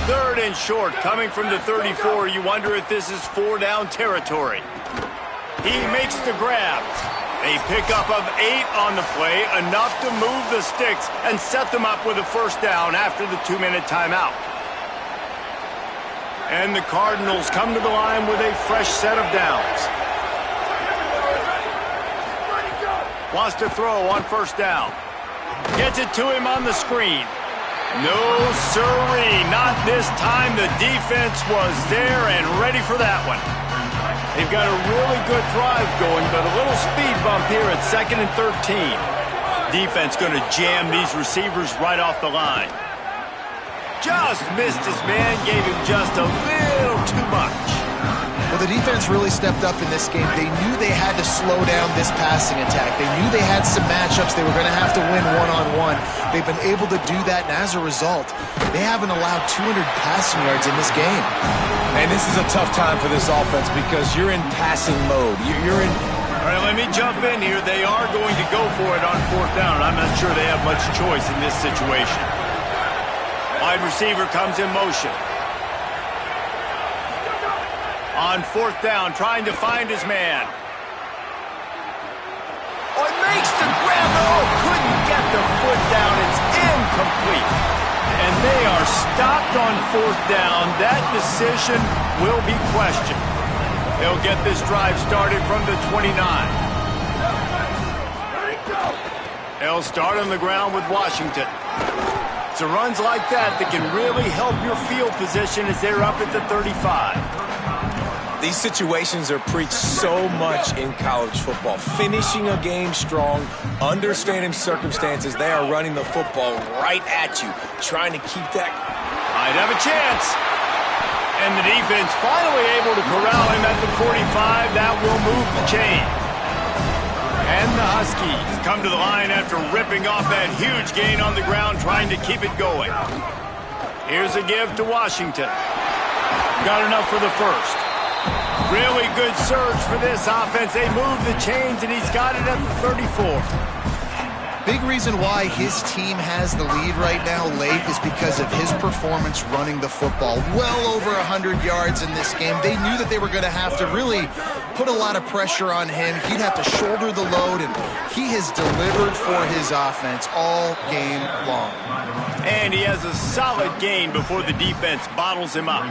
3rd and short, coming from the 34. You wonder if this is 4-down territory. He makes the grab. A pickup of 8 on the play, enough to move the sticks and set them up with a first down after the 2-minute timeout. And the Cardinals come to the line with a fresh set of downs. Wants to throw on first down. Gets it to him on the screen. No sirree, not this time. The defense was there and ready for that one. They've got a really good drive going, but a little speed bump here at 2nd and 13. Defense going to jam these receivers right off the line. Just missed his man, gave him just a little too much. Well, the defense really stepped up in this game. They knew they had to slow down this passing attack. They knew they had some matchups they were going to have to win one-on-one. They've been able to do that, and as a result, they haven't allowed 200 passing yards in this game. And this is a tough time for this offense because you're in passing mode. You're in... All right, let me jump in here. They are going to go for it on 4th down. I'm not sure they have much choice in this situation. Wide receiver comes in motion. On 4th down, trying to find his man. Oh, it makes the grab. Oh, couldn't get the foot down. It's incomplete. And they are stopped on 4th down. That decision will be questioned. They'll get this drive started from the 29. They'll start on the ground with Washington. It's the runs like that that can really help your field position as they're up at the 35. These situations are preached so much in college football. Finishing a game strong, understanding circumstances. They are running the football right at you, trying to keep that. Might have a chance. And the defense finally able to corral him at the 45. That will move the chain. And the Huskies come to the line after ripping off that huge gain on the ground, trying to keep it going. Here's a give to Washington. Got enough for the first. Really good surge for this offense. They move the chains, and he's got it at the 34. Big reason why his team has the lead right now late is because of his performance running the football. Well over 100 yards in this game. They knew that they were going to have to really put a lot of pressure on him. He'd have to shoulder the load, and he has delivered for his offense all game long. And he has a solid gain before the defense bottles him up.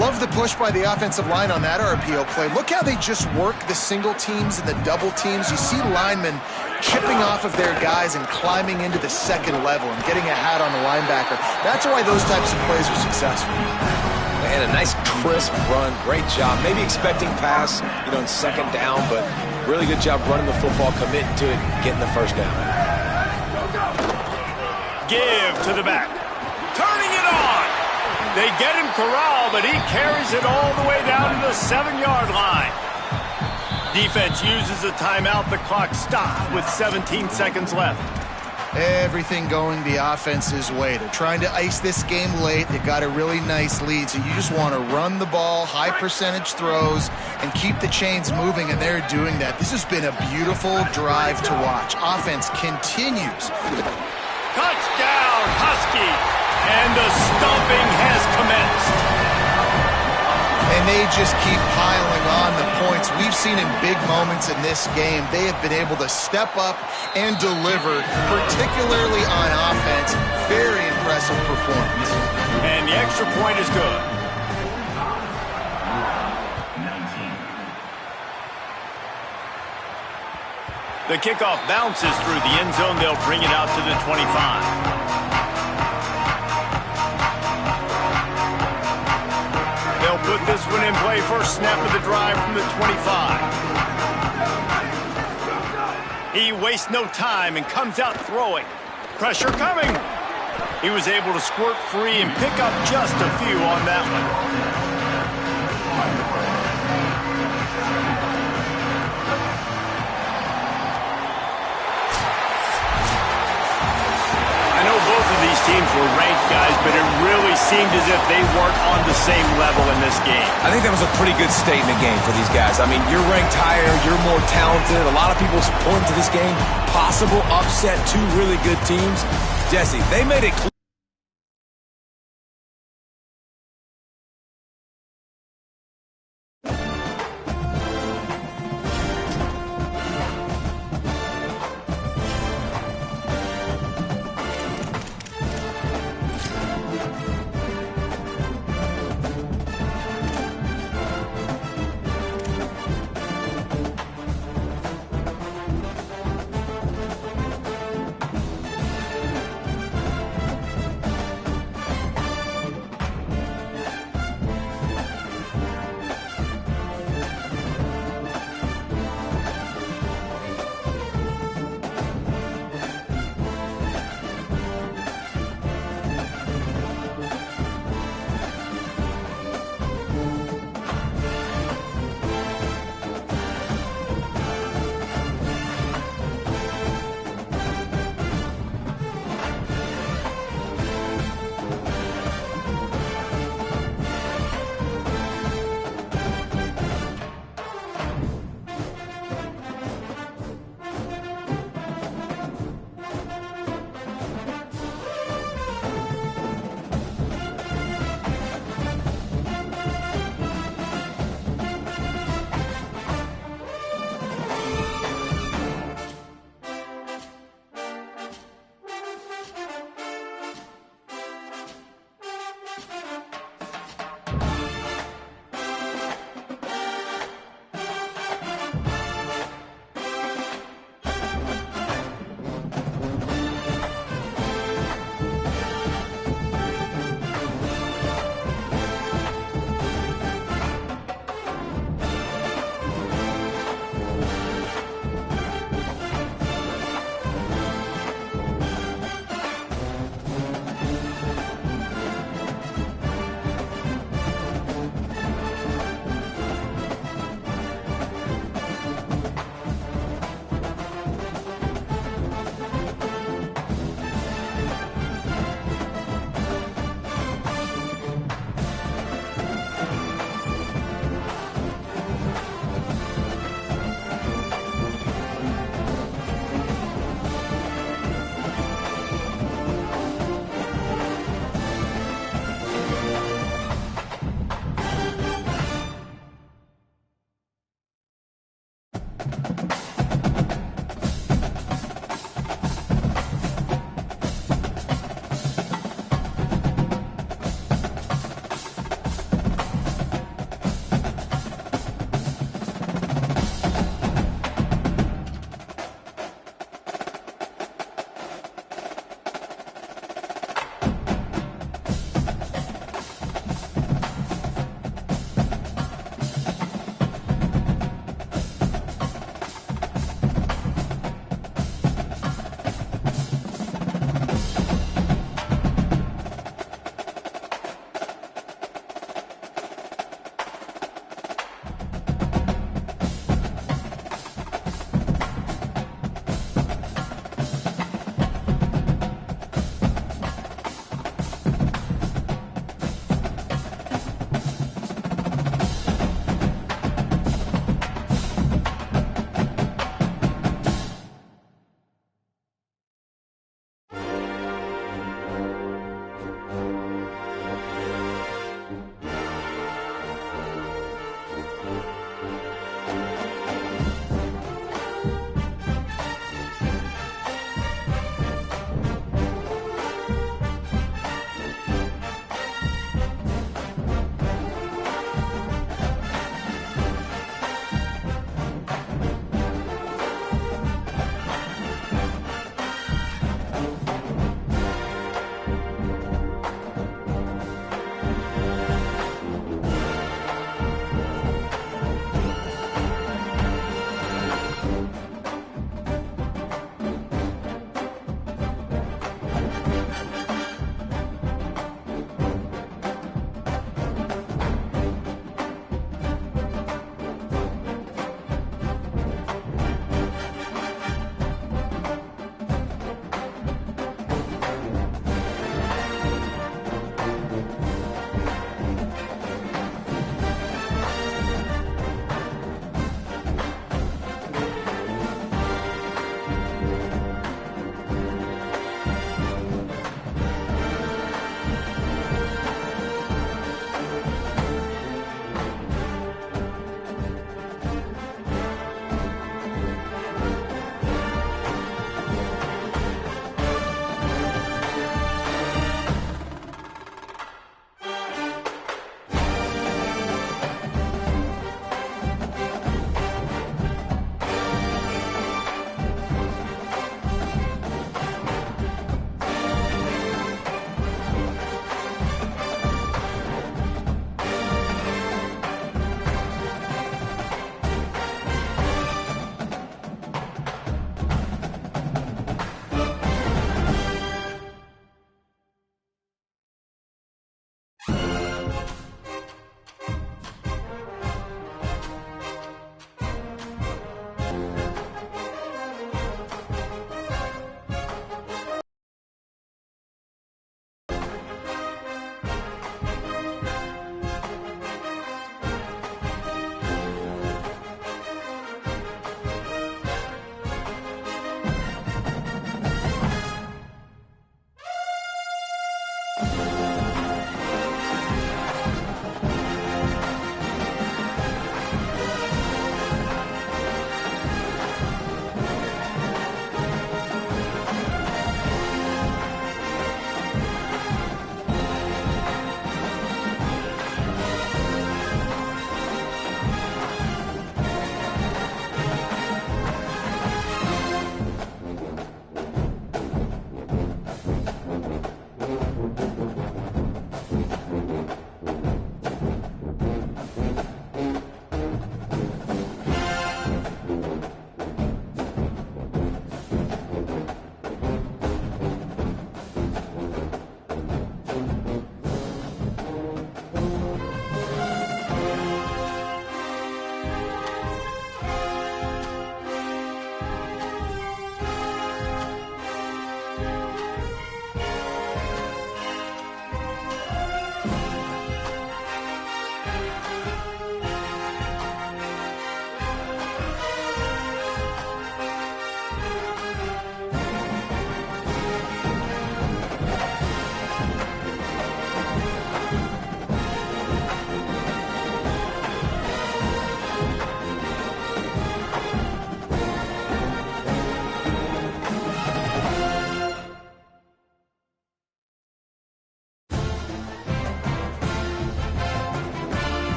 Love the push by the offensive line on that RPO play. Look how they just work the single teams and the double teams. You see linemen chipping off of their guys and climbing into the second level and getting a hat on the linebacker. That's why those types of plays are successful. Man, a nice crisp run. Great job. Maybe expecting pass, in second down, but really good job running the football, committing to it, getting the first down. Give to the back. Turning it on. They get him corralled, but he carries it all the way down to the 7-yard line. Defense uses a timeout. The clock stops with 17 seconds left. Everything going the offense's way. They're trying to ice this game late. They got a really nice lead, so you just want to run the ball, high percentage throws, and keep the chains moving, and they're doing that. This has been a beautiful drive to watch. Offense continues. Touchdown, Husky! And the stomping has commenced. And they just keep piling on the points. We've seen in big moments in this game, they have been able to step up and deliver, particularly on offense. Very impressive performance. And the extra point is good. 19. The kickoff bounces through the end zone. They'll bring it out to the 25. They'll put this one in play. First snap of the drive from the 25. He wastes no time and comes out throwing. Pressure coming. He was able to squirt free and pick up just a few on that one. I know both of these teams were ranked, guys, but it really seemed as if they weren't on the same level in this game. I think that was a pretty good statement game for these guys. I mean, you're ranked higher, you're more talented. A lot of people point to this game. Possible upset, two really good teams. Jesse, they made it clear.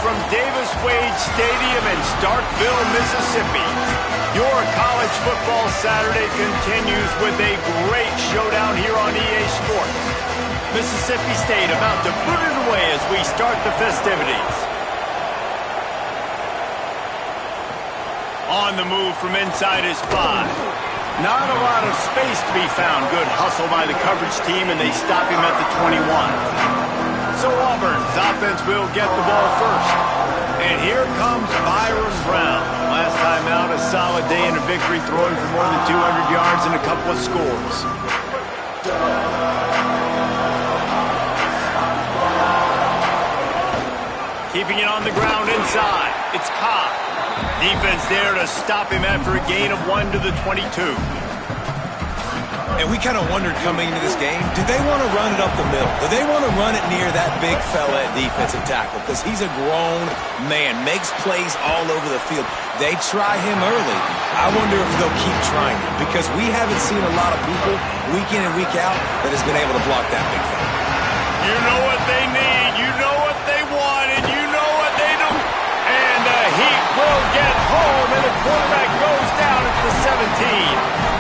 from Davis-Wade Stadium in Starkville, Mississippi. Your college football Saturday continues with a great showdown here on EA Sports. Mississippi State about to put it away as we start the festivities. On the move from inside his 5. Not a lot of space to be found. Good hustle by the coverage team, and they stop him at the 21. So Auburn's offense will get the ball first. And here comes Byron Brown. Last time out, a solid day in a victory, throwing for more than 200 yards and a couple of scores. Keeping it on the ground inside. It's Cobb. Defense there to stop him after a gain of 1 to the 22. And we kind of wondered coming into this game, do they want to run it up the middle? Do they want to run it near that big fella at defensive tackle? Because he's a grown man, makes plays all over the field. They try him early. I wonder if they'll keep trying him, because we haven't seen a lot of people week in and week out that has been able to block that big fella. You know what they need, you know what they want, and you know what they don't. And the Heat will get home, and the quarterback goes down at the 17.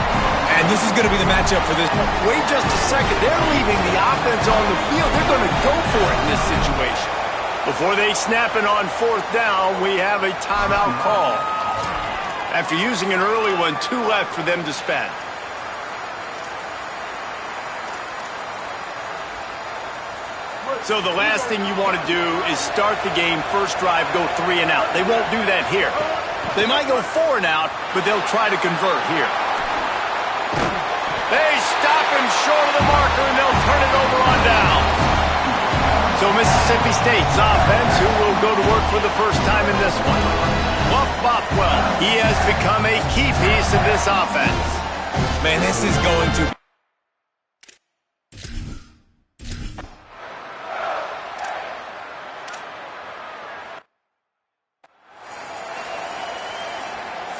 And this is going to be the matchup for this. Wait just a second. They're leaving the offense on the field. They're going to go for it in this situation. Before they snap it on 4th down, we have a timeout call. After using an early one, 2 left for them to spend. So the last thing you want to do is start the game, first drive, go 3 and out. They won't do that here. They might go 4 and out, but they'll try to convert here. They stop him short of the marker, and they'll turn it over on down. So Mississippi State's offense, who will go to work for the first time in this one. Buff Bockwell, he has become a key piece of this offense. Man, this is going to...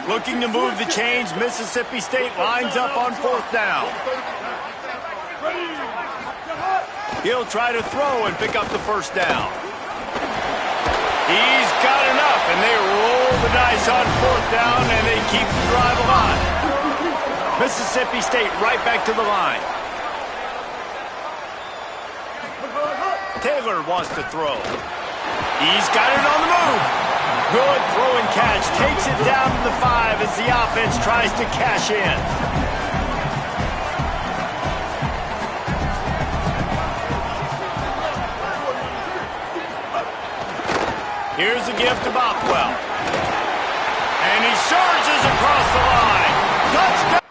Looking to move the chains, Mississippi State lines up on 4th down. He'll try to throw and pick up the first down. He's got enough, and they roll the dice on 4th down, and they keep the drive alive. Mississippi State right back to the line. Taylor wants to throw. He's got it on the move. Good throw and catch. Takes it down to the 5 as the offense tries to cash in. Here's a gift to Bockwell. And he surges across the line. Touchdown!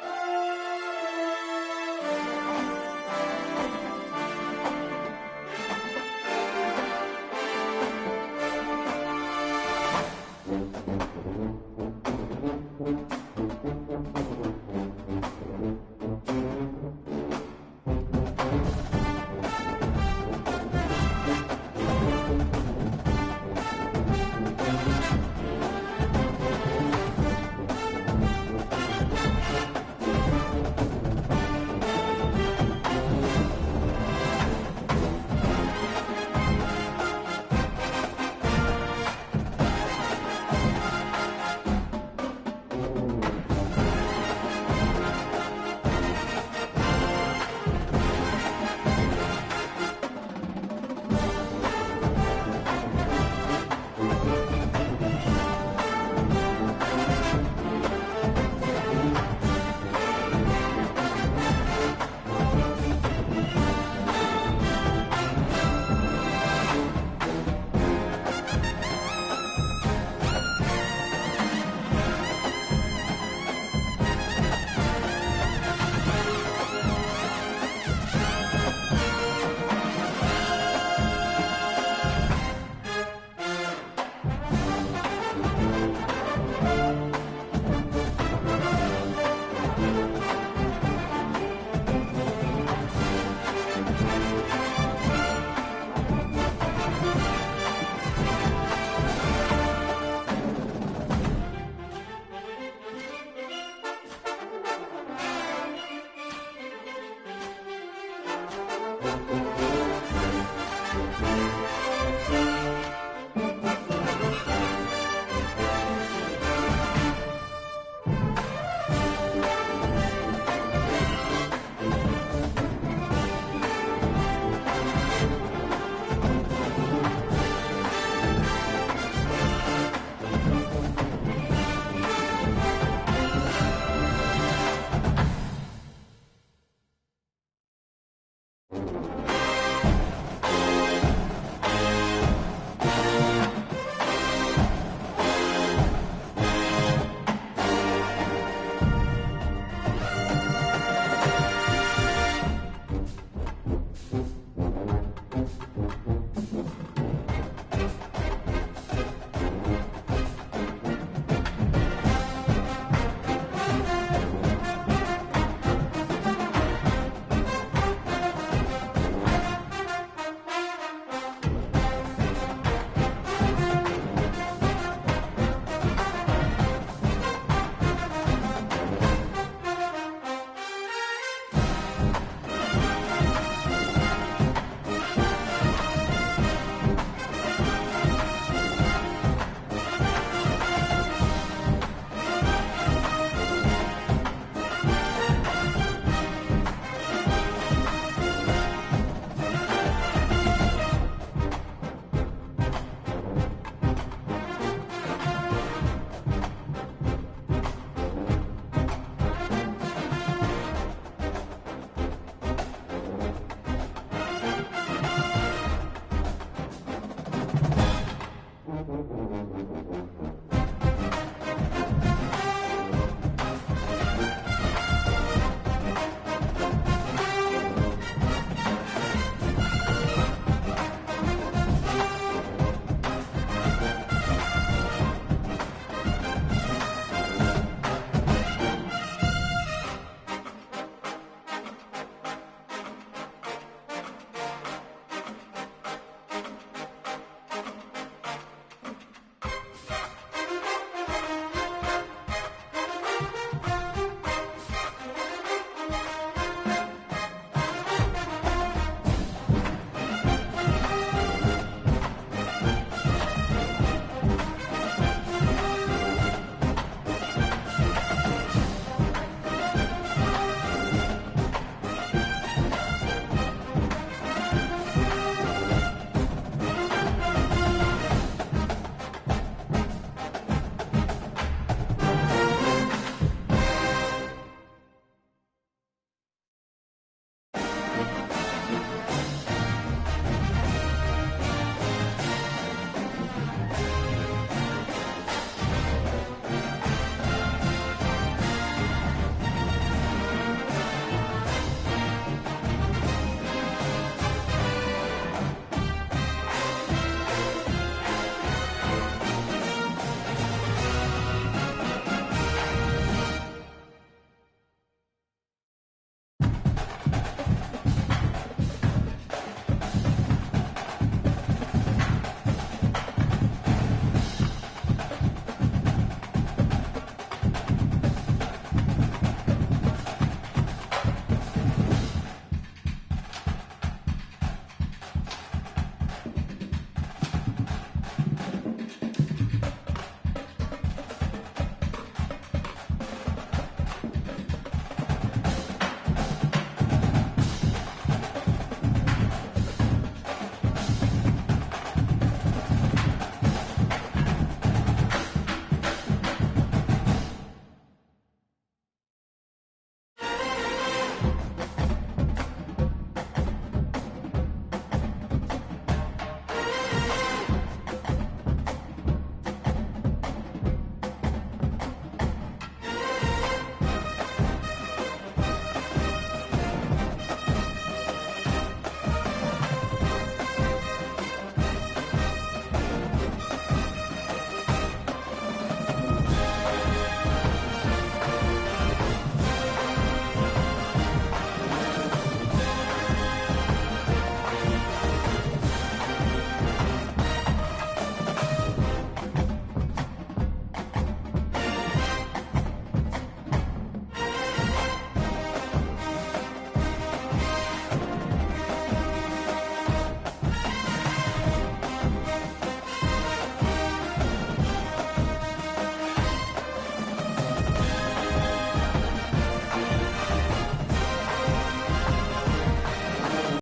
field.